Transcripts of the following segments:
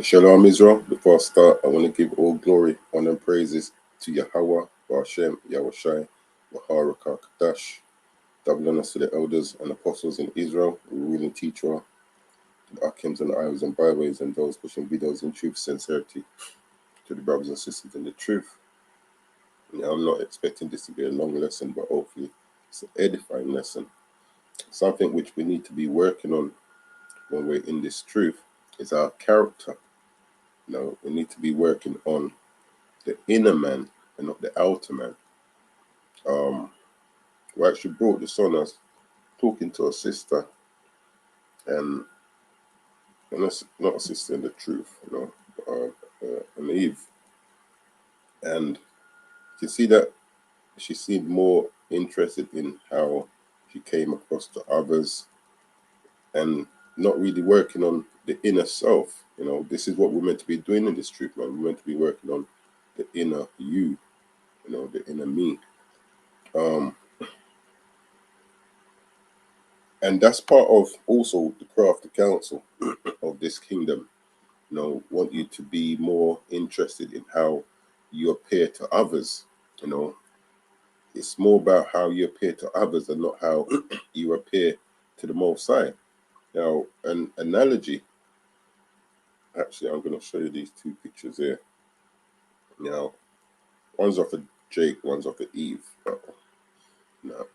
Shalom Israel. Before I start, I want to give all glory, honor, and praises to Yahweh, Bashem, Yahushai, Baharaka Kadash. Double honors to the elders and apostles in Israel, the ruling teacher, to the Akims and the Iwas and byways, and those pushing videos in truth, sincerity, to the brothers and sisters in the truth. Now, I'm not expecting this to be a long lesson, but hopefully it's an edifying lesson. Something which we need to be working on when we're in this truth is our character. We need to be working on the inner man and not the outer man. We actually brought this on us talking to a sister, and that's not a sister in the truth, an Eve. And you can see that she seemed more interested in how she came across to others and not really working on the inner self. This is what we're meant to be doing in this truth, man. We're meant to be working on the inner you, the inner me. And that's part of also the crafty counsel of this kingdom. Want you to be more interested in how you appear to others. It's more about how you appear to others and not how you appear to the Most High. Now, an analogy. Actually, I'm going to show you these two pictures here. Now, one's of a Jake, one's of an Eve.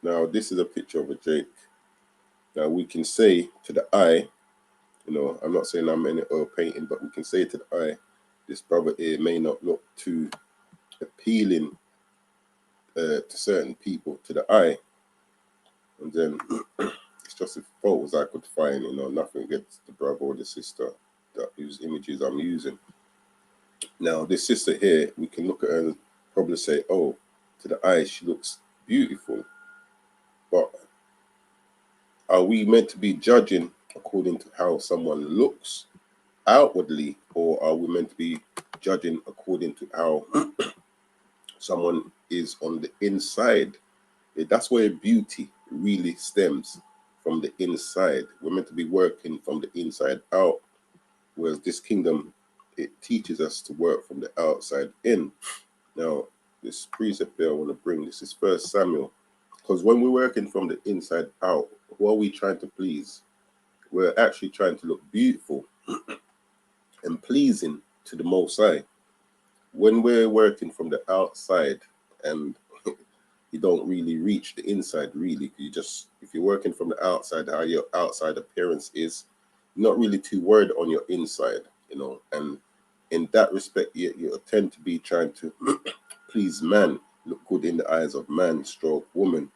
Now, this is a picture of a Jake. Now, we can say to the eye, I'm not saying I'm in oil painting, but we can say to the eye, this brother here may not look too appealing to certain people to the eye. And then it's just the photos I could find, nothing against the brother or the sister whose images I'm using. Now, this sister here, we can look at her and probably say, oh, to the eye, she looks beautiful. But are we meant to be judging according to how someone looks outwardly, or are we meant to be judging according to how someone is on the inside? That's where beauty really stems from, the inside. We're meant to be working from the inside out, whereas this kingdom, it teaches us to work from the outside in. Now, this precept there I want to bring, this is 1 Samuel, because when we're working from the inside out, who are we trying to please? We're actually trying to look beautiful and pleasing to the Most High. When we're working from the outside and you don't really reach the inside, really, if you're working from the outside, how your outside appearance is, you're not really too worried on your inside, and in that respect, you tend to be trying to please man, look good in the eyes of man, stroke woman.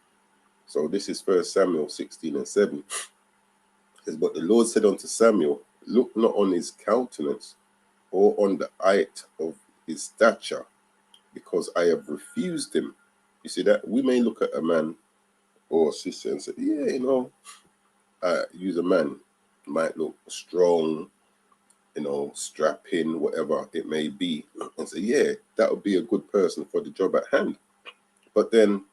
So this is 1 Samuel 16 and 7. It says, but the Lord said unto Samuel, look not on his countenance or on the height of his stature, because I have refused him. You see that? We may look at a man or a sister and say, yeah, use a man, might look strong, strapping, whatever it may be, and say, yeah, that would be a good person for the job at hand. But then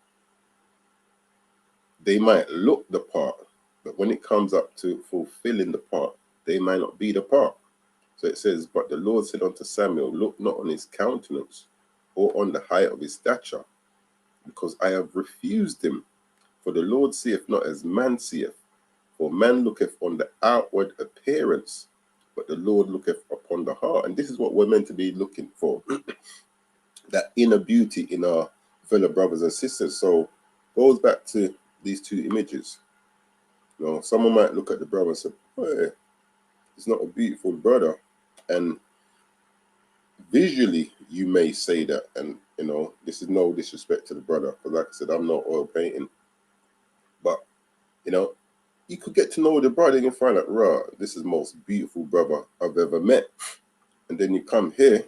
they might look the part, but when it comes up to fulfilling the part, they might not be the part. So it says, but the Lord said unto Samuel, look not on his countenance or on the height of his stature, because I have refused him. For the Lord seeth not as man seeth, for man looketh on the outward appearance, but the Lord looketh upon the heart. And this is what we're meant to be looking for, that inner beauty in our fellow brothers and sisters. So goes back to these two images. Someone might look at the brother and say, hey, it's not a beautiful brother. And visually, you may say that, and this is no disrespect to the brother, because like I said, I'm not oil painting. But you could get to know the brother and you find out, rah, this is the most beautiful brother I've ever met. And then you come here,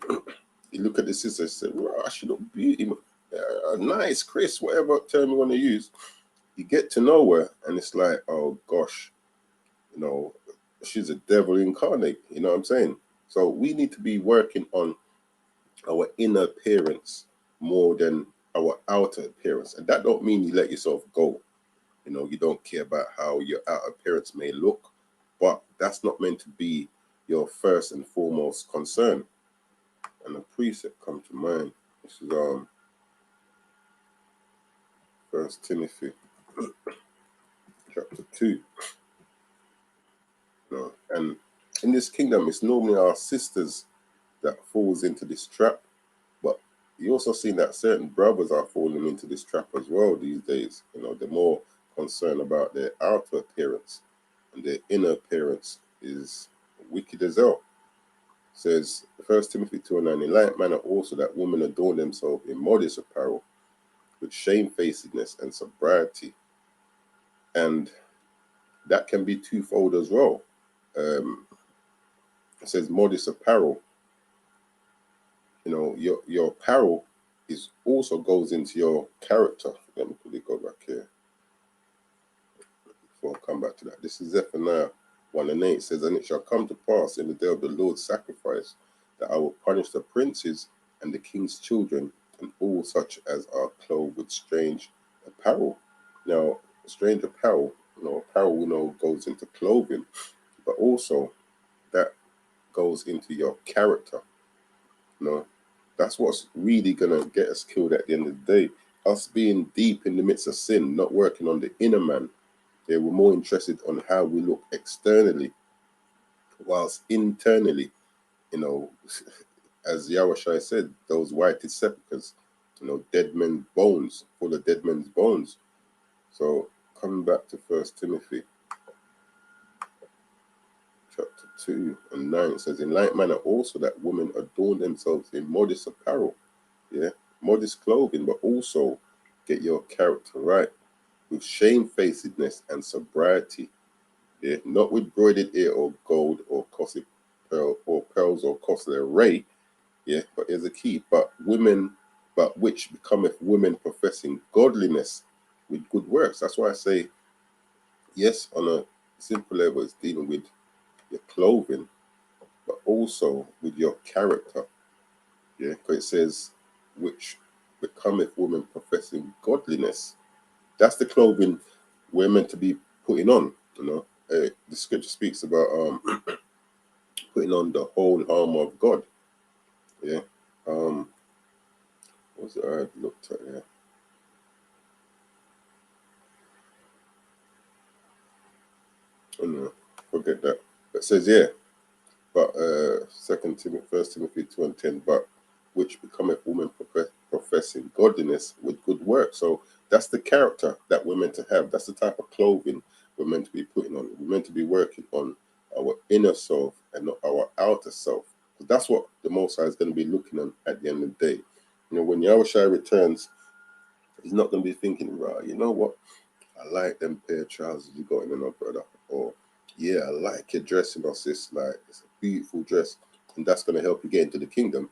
you look at the sister and say, rah, she look beautiful, nice, Chris, whatever term you want to use. You get to know her, and it's like, oh gosh, she's a devil incarnate. You know what I'm saying? So we need to be working on our inner appearance more than our outer appearance. And that don't mean you let yourself go. You don't care about how your outer appearance may look, but that's not meant to be your first and foremost concern. And a precept come to mind. This is First Timothy chapter 2. You know, and in this kingdom, it's normally our sisters that falls into this trap, but you also see that certain brothers are falling into this trap as well these days. You know, they're more concerned about their outer appearance, and their inner appearance is wicked as hell. It says First Timothy 2:9, in like manner also that women adorn themselves in modest apparel, with shamefacedness and sobriety. And that can be twofold as well. It says modest apparel. You know, your apparel is also goes into your character. Let me quickly go back here before I come back to that. This is Zephaniah 1:8. It says, and it shall come to pass in the day of the Lord's sacrifice that I will punish the princes and the king's children and all such as are clothed with strange apparel. Now, strange apparel, apparel we know goes into clothing, but also that goes into your character. That's what's really gonna get us killed at the end of the day. Us being deep in the midst of sin, not working on the inner man. They were more interested on how we look externally, whilst internally, as Yahushua said, those whited sepulchres, dead men's bones, full of dead men's bones. So coming back to First Timothy chapter 2:9, it says, in like manner also that women adorn themselves in modest apparel, modest clothing, but also get your character right with shamefacedness and sobriety, not with broidered ear or gold or costly pearl or pearls or costly array, but here's the key, but which becometh women professing godliness with good works. That's why I say, yes, on a simple level, it's dealing with your clothing, but also with your character, because it says, which becometh women professing godliness. That's the clothing we're meant to be putting on. The scripture speaks about putting on the whole armor of God. What was it I had looked at here? Oh no, forget that. It says, but First Timothy 2:10, but which becometh woman professing godliness with good work. So that's the character that we're meant to have. That's the type of clothing we're meant to be putting on. We're meant to be working on our inner self and not our outer self. Because that's what the Most High is going to be looking at the end of the day. When Yahushua returns, he's not going to be thinking, right, you know what? I like them pair of trousers you got in, brother. Or, yeah, I like your dressing, my sis. Like, it's a beautiful dress. And that's going to help you get into the kingdom.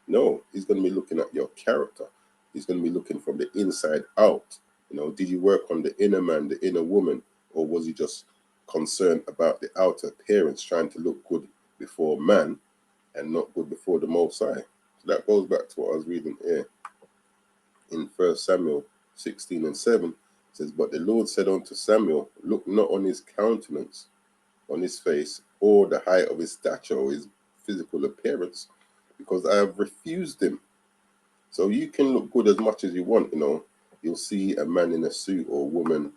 No, he's going to be looking at your character. He's going to be looking from the inside out. Did you work on the inner man, the inner woman? Or was he just concerned about the outer appearance, trying to look good before man and not good before the Most High? So that goes back to what I was reading here in 1 Samuel 16:7. It says, but the Lord said unto Samuel, look not on his countenance, on his face, or the height of his stature, or his physical appearance, because I have refused him. So you can look good as much as you want, You'll see a man in a suit or a woman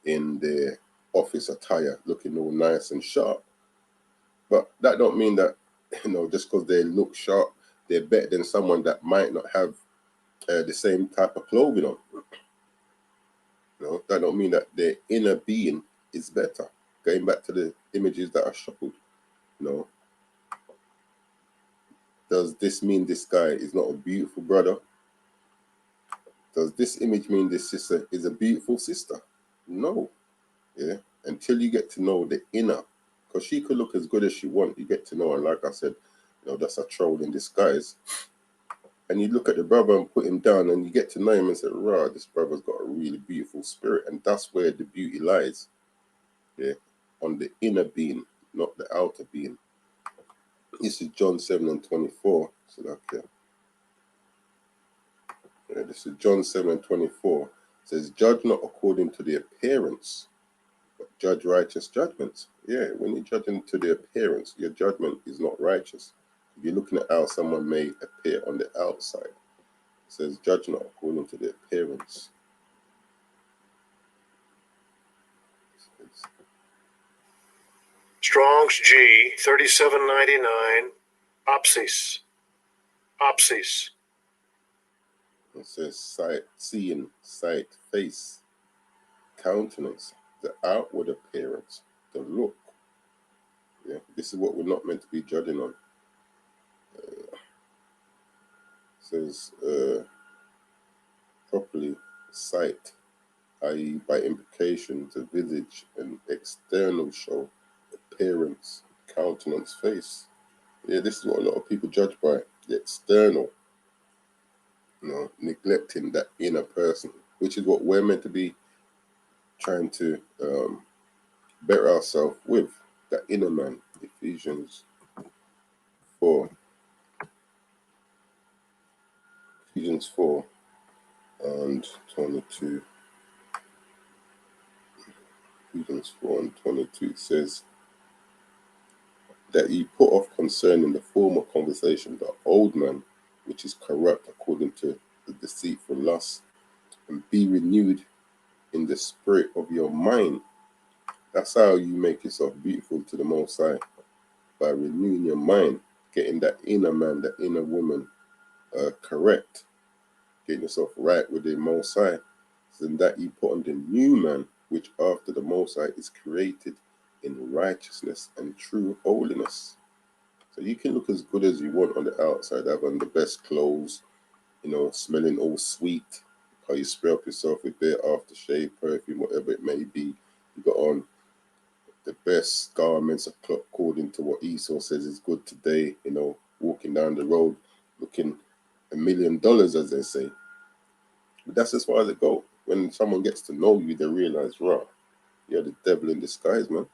in their office attire looking all nice and sharp. But that don't mean that, just because they look sharp, they're better than someone that might not have the same type of clothing on. That don't mean that their inner being is better. Going back to the images that are shuffled, does this mean this guy is not a beautiful brother? Does this image mean this sister is a beautiful sister? No. Until you get to know the inner, because she could look as good as she wants. You get to know her, like I said, that's a troll in disguise. And you look at the brother and put him down, and you get to know him and say, rah, this brother's got a really beautiful spirit. And that's where the beauty lies. On the inner being, not the outer being. This is John 7:24. So this is John 7:24. It says, judge not according to the appearance, but judge righteous judgments. Yeah, when you're judging to the appearance, your judgment is not righteous. If you're looking at how someone may appear on the outside, it says, judge not according to the appearance. Strong's G 3799, opsis. Opsis. It says sight, seeing, sight, face, countenance, the outward appearance, the look. Yeah, this is what we're not meant to be judging on. It says properly sight, i.e. by implication, the visage and external show, appearance, countenance, face. Yeah, this is what a lot of people judge by, the external, neglecting that inner person, which is what we're meant to be trying to better ourselves with, that inner man. Ephesians 4 and 22. Ephesians 4 and 22 says that ye put off concerning the former conversation the old man, which is corrupt according to the deceitful lust, and be renewed in the spirit of your mind. That's how you make yourself beautiful to the Most High, by renewing your mind, getting that inner man, that inner woman correct, getting yourself right with the Most High. Then that you put on the new man, which after the Most High is created in righteousness and true holiness. So you can look as good as you want on the outside, having the best clothes, smelling all sweet, how you spray up yourself with their aftershave, perfume, whatever it may be. You got on the best garments according to what Esau says is good today, walking down the road looking $1 million, as they say. But that's as far as it goes. When someone gets to know you, they realize, right, you're the devil in disguise, man.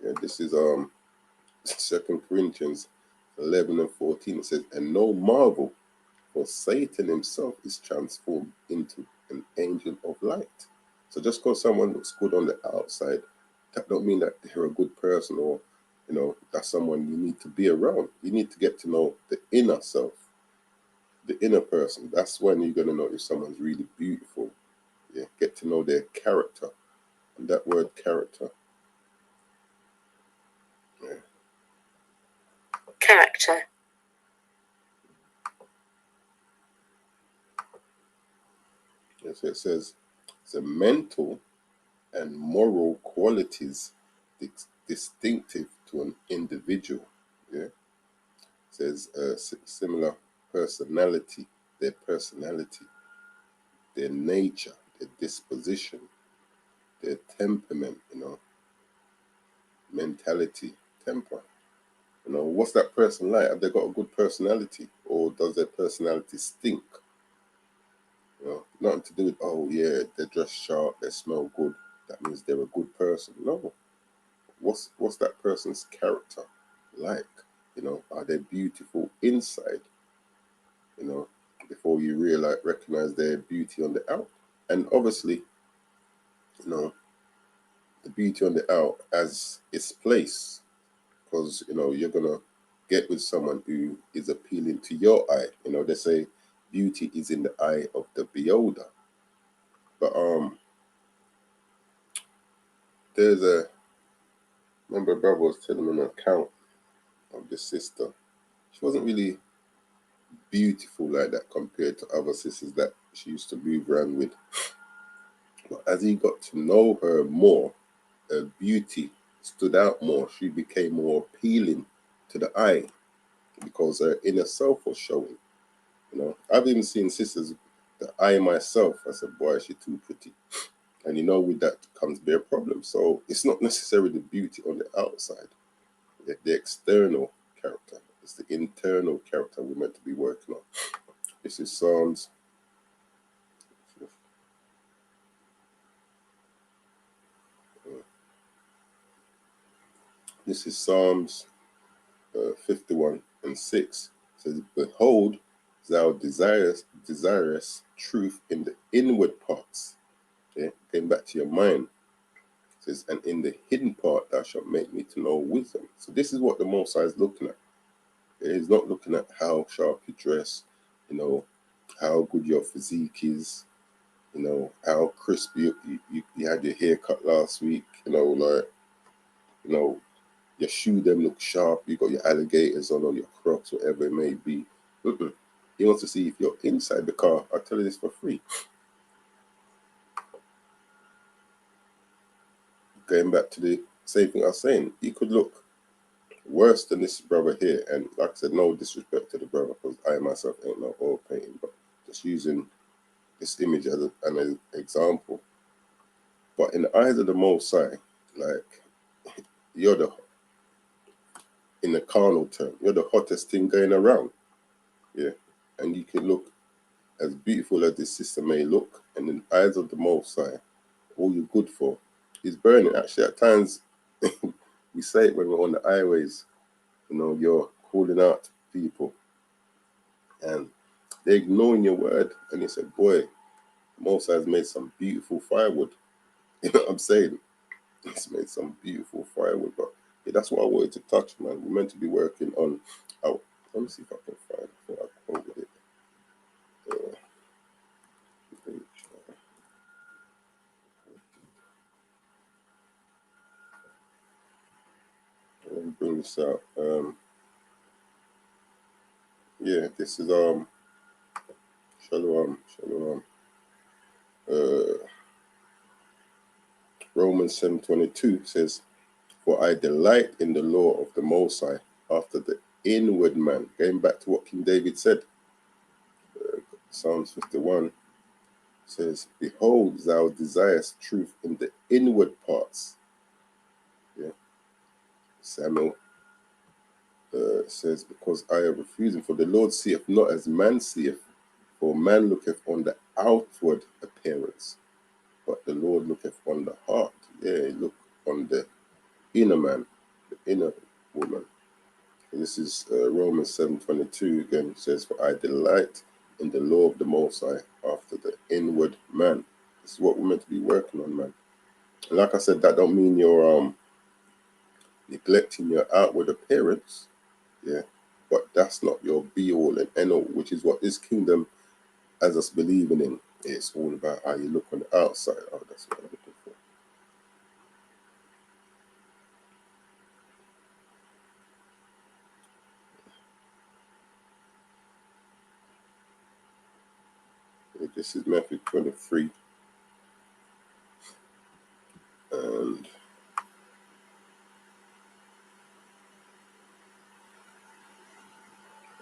Yeah, this is 2 Corinthians 11 and 14. It says, and no marvel, for Satan himself is transformed into an angel of light. So just because someone looks good on the outside, that don't mean that they're a good person, or that's someone you need to be around. You need to get to know the inner self, the inner person. That's when you're going to know if someone's really beautiful. Yeah, get to know their character. And that word character. Yeah. Character. Yes, it says the mental and moral qualities distinctive to an individual. Yeah, it says similar personality, their nature, their disposition, their temperament, mentality, temper. What's that person like? Have they got a good personality, or does their personality stink? Nothing to do with, oh yeah, they dress sharp, they smell good, that means they're a good person. No. What's that person's character like? Are they beautiful inside? Before you recognize their beauty on the out. And obviously, the beauty on the out has its place, because you're gonna get with someone who is appealing to your eye. They say beauty is in the eye of the beholder. But remember a brother was telling me an account of the sister. She wasn't really beautiful like that compared to other sisters that she used to move around with. But as he got to know her more, her beauty stood out more. She became more appealing to the eye because her inner self was showing. I've even seen sisters that I myself, I said, boy, she's too pretty. And with that comes bare problem. So it's not necessarily the beauty on the outside, the external character. It's the internal character we're meant to be working on. This is Psalms. This is Psalms 51 and 6. It says, behold, thou desirest truth in the inward parts. Okay, getting back to your mind. says, and in the hidden part thou shalt make me to know wisdom. So this is what the Most High is looking at. He's not looking at how sharp you dress, how good your physique is, how crispy you had your hair cut last week, your shoe them look sharp, you got your alligators on or your Crocs, whatever it may be. He wants to see if you're inside the car. I'll tell you this for free. Going back to the same thing I was saying, you could look worse than this brother here, and like I said, no disrespect to the brother, because I myself ain't no oil painting, but just using this image as an example. But in the eyes of the Most High, like, you're in the carnal term, you're the hottest thing going around. Yeah. And you can look as beautiful as this sister may look, and in the eyes of the Most High, all you're good for is burning. Actually, at times, we say it when we're on the highways, you're calling out to people, and they're ignoring your word, and you say, boy, the Most High has made some beautiful firewood. You know what I'm saying? It's made some beautiful firewood, but yeah, that's what I wanted to touch, man. We're meant to be working on our, let me see if I can find it. I quoted it. Let me bring this out. Yeah, this is Shalom. Romans 7:22 says, "For I delight in the law of the Most High after the inward man." Going back to what King David said, Psalms 51 says, "Behold, thou desirest truth in the inward parts." Yeah. Samuel says, "Because I am refusing, for the Lord seeth not as man seeth, for man looketh on the outward appearance, but the Lord looketh on the heart." Yeah, he look on the inner man, the inner woman. And this is Romans 7:22 again. It says, "For I delight in the law of the Most High after the inward man." This is what we're meant to be working on, man. And like I said, that don't mean you're neglecting your outward appearance. Yeah. But that's not your be all and end all, which is what this kingdom has us believing in. It's all about how you look on the outside. Oh, that's what I'm looking for. This is Matthew 23. And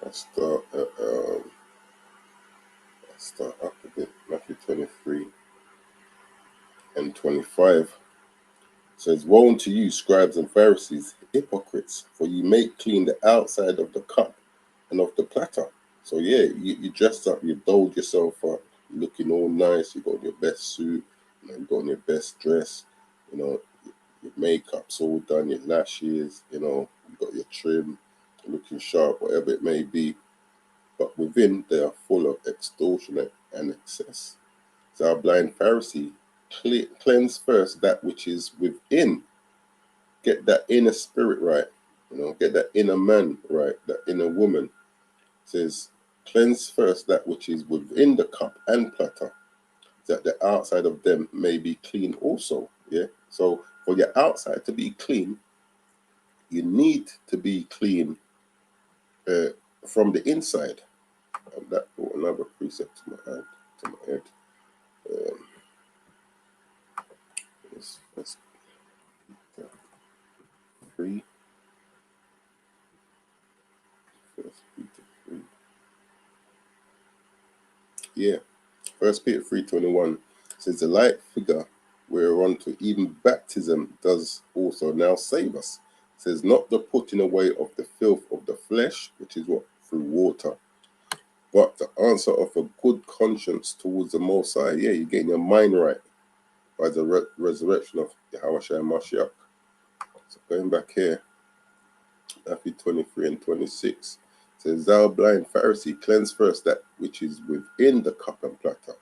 I start up a bit. Matthew 23 and 25 says, "Woe unto you, scribes and Pharisees, hypocrites, for you make clean the outside of the cup and of the platter." So yeah, you dressed up, you doled yourself up, you're looking all nice, you got your best suit, you got on your best dress, your makeup's all done, your lashes, you got your trim, looking sharp, whatever it may be. But within they are full of extortion and excess. So our blind Pharisee, cleanse first that which is within. Get that inner spirit right, get that inner man right, that inner woman. It says, cleanse first that which is within the cup and platter, that the outside of them may be clean also. Yeah. So for your outside to be clean, you need to be clean from the inside. And that brought another precept to my head. Let's 3. First Peter 3. Yeah. First Peter 3:21 says, "The like figure whereunto even baptism does also now save us." It says, "Not the putting away of the filth of the flesh," which is what? Through water, "but the answer of a good conscience towards the Most High." Yeah, you're getting your mind right by the resurrection of Yahushua and Mashiach. So going back here, Matthew 23 and 26 says, "Thou blind Pharisee, cleanse first that which is within the cup and platter,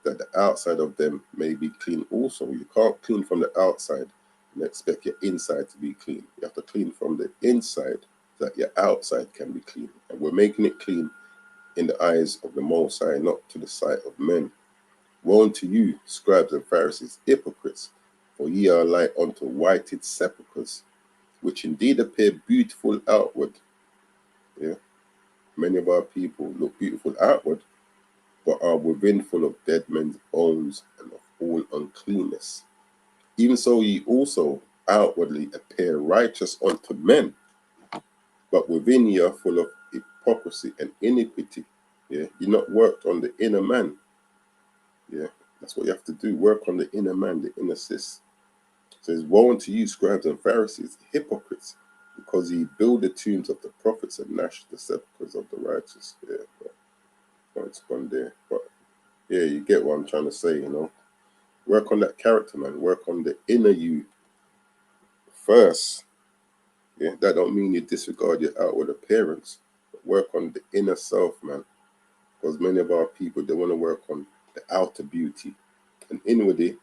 that the outside of them may be clean also." You can't clean from the outside and expect your inside to be clean. You have to clean from the inside so that your outside can be clean. And we're making it clean in the eyes of the Most High, not to the sight of men. Woe unto you, scribes and Pharisees, hypocrites, for ye are like unto whited sepulchres, which indeed appear beautiful outward. Yeah, many of our people look beautiful outward, but are within full of dead men's bones and of all uncleanness. Even so, ye also outwardly appear righteous unto men, but within ye are full of hypocrisy and iniquity. Yeah, you're not worked on the inner man. Yeah, that's what you have to do. Work on the inner man, the inner sis. It says, woe unto you, scribes and Pharisees, hypocrites, because ye build the tombs of the prophets and gnash the sepulchres of the righteous. Yeah, but it's gone there. But yeah, you get what I'm trying to say, you know. Work on that character, man. Work on the inner you first. Yeah, that don't mean you disregard your outward appearance, but work on the inner self, man. Because many of our people, they want to work on the outer beauty, and inwardly,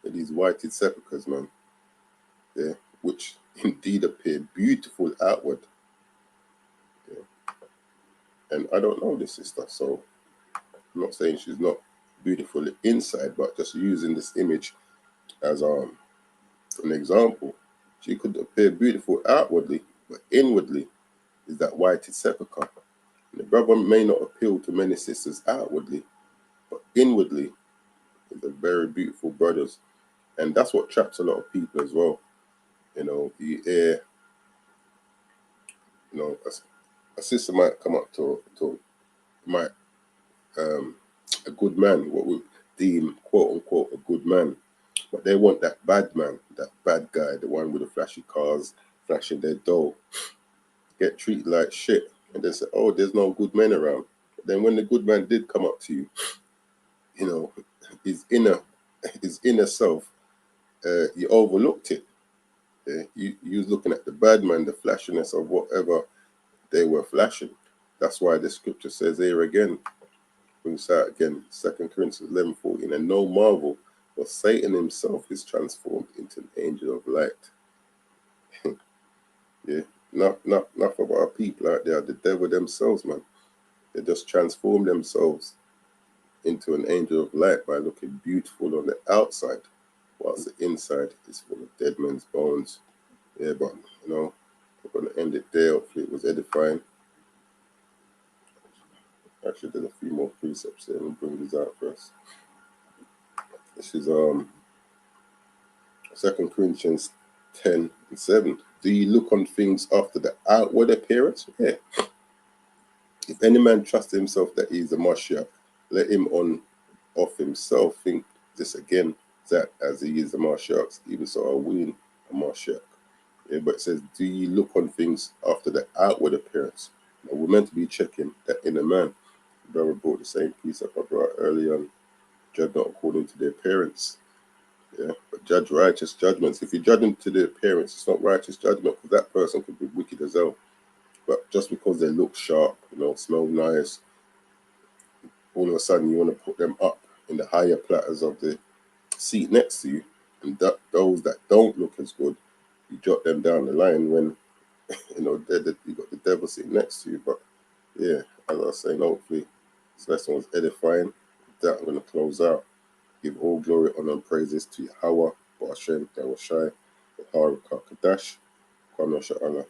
these whited sepulchres, man. Yeah, which indeed appear beautiful outward. Yeah. And I don't know this sister, so I'm not saying she's not beautiful inside, but just using this image as an example. She could appear beautiful outwardly, but inwardly is that whited sepulchre. And the brother may not appeal to many sisters outwardly, but inwardly is a very beautiful brothers. And that's what traps a lot of people as well. You know, you hear, you know, a sister might come up to a good man, what we deem quote unquote a good man, but they want that bad man, that bad guy, the one with the flashy cars, flashing their dough, get treated like shit, and they say, oh, there's no good men around. But then when the good man did come up to you, you know, his inner self, you overlooked it. Yeah? You was looking at the bad man, the flashiness of whatever they were flashing. That's why the scripture says here again, brings out again, 2 Corinthians 11:14, and no marvel, for Satan himself is transformed into an angel of light. Yeah, enough of our people out there, the devil themselves, man. They just transform themselves into an angel of light by looking beautiful on the outside, whilst the inside is full of dead men's bones. Yeah, but, you know, we're going to end it there. Hopefully it was edifying. Actually, there's a few more precepts here. We'll bring these out first. This is 2 Corinthians 10:7. Do you look on things after the outward appearance? Yeah. If any man trust himself that he is a Mashiach, let him on of himself think this again, that as he is a Mashiach, even so are we a Mashiach. Yeah, but it says, do you look on things after the outward appearance? Now, we're meant to be checking that inner man. The brother brought the same piece up I brought earlier on, judge not according to their appearance. Yeah, but judge righteous judgments. If you judge them to the appearance, it's not righteous judgment, because that person could be wicked as hell. But just because they look sharp, you know, smell nice, all of a sudden you want to put them up in the higher platters of the seat next to you, and those that don't look as good, you jot them down the line when you know you got the devil sitting next to you. But yeah, as I was saying, hopefully this lesson was edifying. With that, I'm going to close out. Give all glory, honor, and praises to Yahweh, Ba'ashem, Yahushai, Baruch HaKadosh, Kwame Sha'ala.